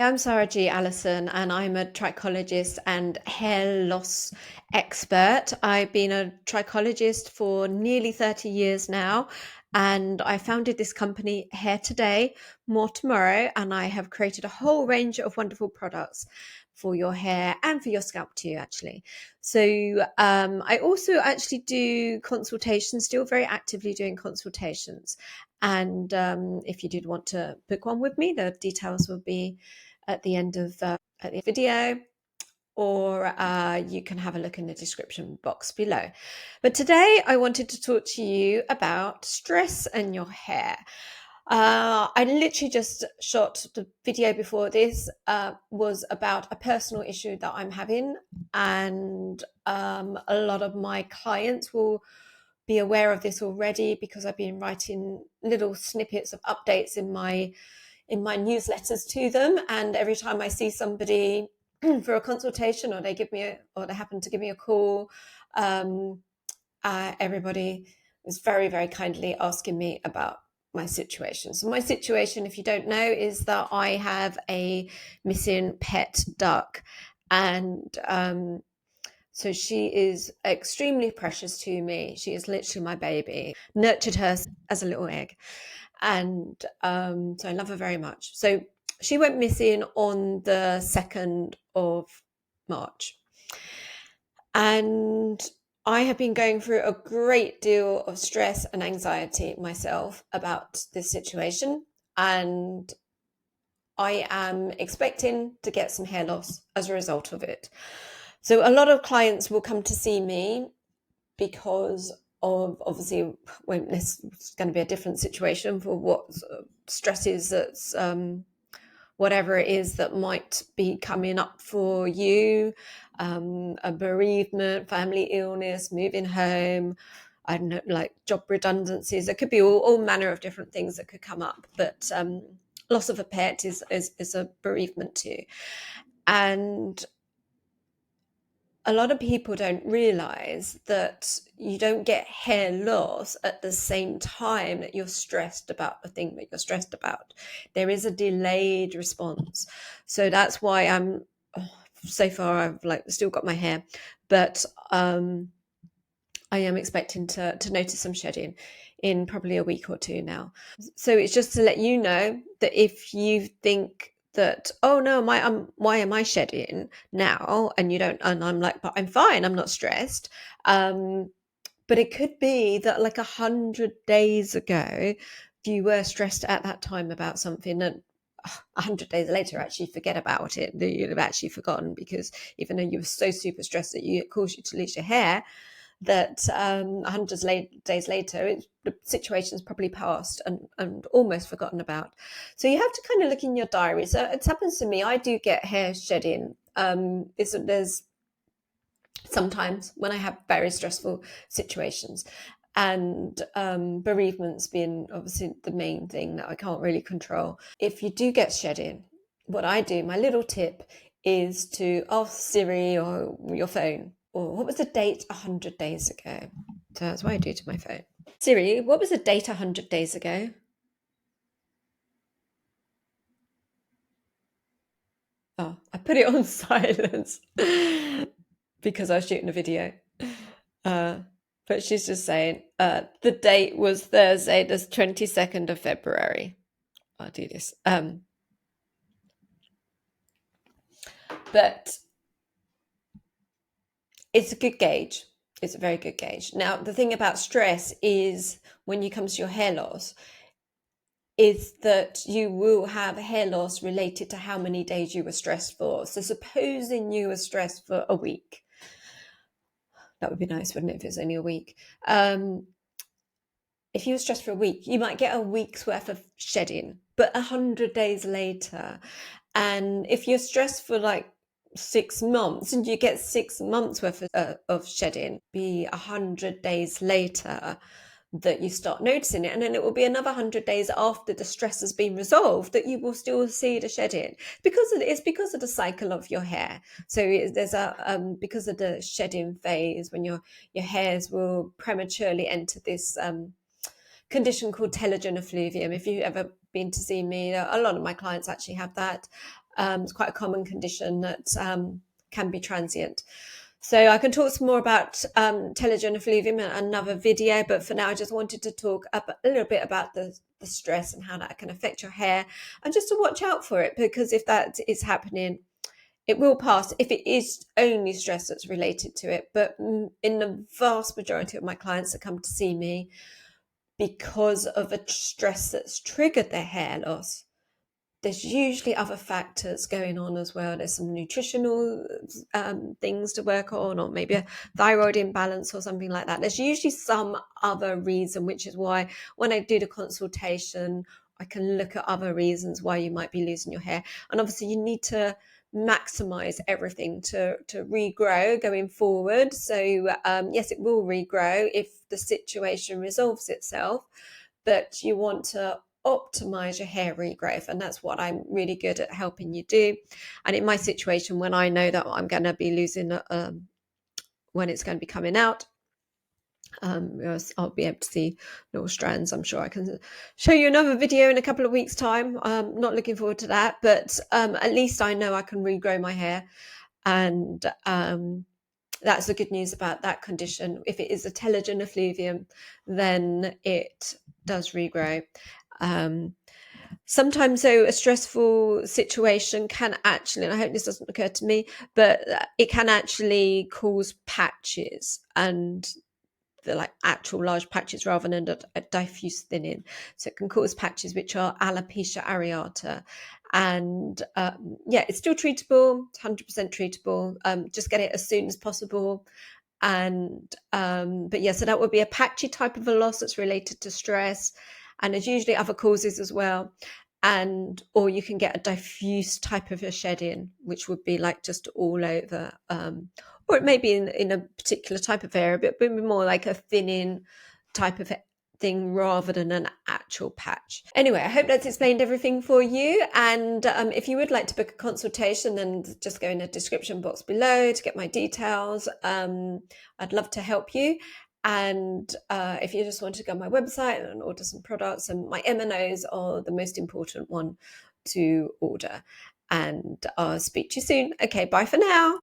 I'm Sara G Allison, and I'm a trichologist and hair loss expert. I've been a trichologist for nearly 30 years now, and I founded this company, Hair Today, More Tomorrow, and I have created a whole range of wonderful products for your hair and for your scalp too, actually. So I also actually do consultations, still very actively doing consultations. And if you did want to book one with me, the details will be at the end of at the video, or you can have a look in the description box below. But today I wanted to talk to you about stress and your hair. I literally just shot the video before this, was about a personal issue that I'm having, and a lot of my clients will be aware of this already because I've been writing little snippets of updates in my newsletters to them, and every time I see somebody for a consultation, or they happen to give me a call, everybody is very, very kindly asking me about my situation. So my situation, if you don't know, is that I have a missing pet duck, and so she is extremely precious to me. She is literally my baby. Nurtured her as a little egg, and so I love her very much. So she went missing on the 2nd of March, and I have been going through a great deal of stress and anxiety myself about this situation, and I am expecting to get some hair loss as a result of it. So a lot of clients will come to see me because of, obviously, when this is going to be a different situation for what stresses that's whatever it is that might be coming up for you, a bereavement, family illness, moving home, I don't know, like job redundancies. There could be all manner of different things that could come up, but loss of a pet is a bereavement too. And a lot of people don't realize that you don't get hair loss at the same time that you're stressed about the thing that you're stressed about. There is a delayed response. So that's why so far I've still got my hair, but I am expecting to notice some shedding in probably a week or two now. So it's just to let you know that if you think that, oh no, why am I shedding now? And you don't, and I'm like, but I'm fine, I'm not stressed. But it could be that like 100 days ago, you were stressed at that time about something, and 100 days later actually forget about it, that you'd have actually forgotten, because even though you were so super stressed that it caused you to lose your hair, that 100 days later, the situation's probably passed and almost forgotten about. So you have to kind of look in your diary. So it happens to me, I do get hair shedding. There's sometimes when I have very stressful situations, and bereavements being obviously the main thing that I can't really control. If you do get shedding, what I do, my little tip, is to ask Siri or your phone, or what was the date 100 days ago? So that's what I do to my phone. Siri, what was the date 100 days ago? Oh, I put it on silence because I was shooting a video. But she's just saying the date was Thursday, the 22nd of February. I'll do this. But it's a good gauge. It's a very good gauge. Now, the thing about stress is, when you come to your hair loss, is that you will have hair loss related to how many days you were stressed for. So supposing you were stressed for a week, that would be nice, wouldn't it, if it's only a week? If you were stressed for a week, you might get a week's worth of shedding, but 100 days later. And if you're stressed for like 6 months and you get 6 months worth of shedding, be 100 days later that you start noticing it, and then it will be another 100 days after the stress has been resolved that you will still see the shedding, it's because of the cycle of your hair. So there's because of the shedding phase, when your hairs will prematurely enter this condition called telogen effluvium. If you've ever been to see me, a lot of my clients actually have that. It's quite a common condition that can be transient. So I can talk some more about telogen effluvium in another video, but for now I just wanted to talk a little bit about the stress and how that can affect your hair, and just to watch out for it, because if that is happening, it will pass if it is only stress that's related to it. But in the vast majority of my clients that come to see me because of a stress that's triggered their hair loss, there's usually other factors going on as well. There's some nutritional things to work on, or maybe a thyroid imbalance or something like that. There's usually some other reason, which is why when I do the consultation, I can look at other reasons why you might be losing your hair. And obviously you need to maximize everything to regrow going forward. So yes, it will regrow if the situation resolves itself, but you want to optimize your hair regrowth, and that's what I'm really good at helping you do. And in my situation, when I know that I'm going to be losing when it's going to be coming out, I'll be able to see little strands. I'm sure I can show you another video in a couple of weeks time. Not looking forward to that, but at least I know I can regrow my hair. And that's the good news about that condition. If it is a telogen effluvium, then it does regrow. Sometimes, though, a stressful situation can actually, and I hope this doesn't occur to me, but it can actually cause patches, and the like actual large patches rather than a diffuse thinning. So it can cause patches, which are alopecia areata. And yeah, it's still treatable, 100% treatable. Just get it as soon as possible. And but yeah, so that would be a patchy type of a loss that's related to stress, and there's usually other causes as well. And or you can get a diffuse type of a shedding, which would be like just all over, or it may be in a particular type of area, but maybe more like a thinning type of thing rather than an actual patch. Anyway, I hope that's explained everything for you. And if you would like to book a consultation, then just go in the description box below to get my details. I'd love to help you. And if you just want to go on my website and order some products, and my M&Os are the most important one to order. And I'll speak to you soon. Okay, bye for now.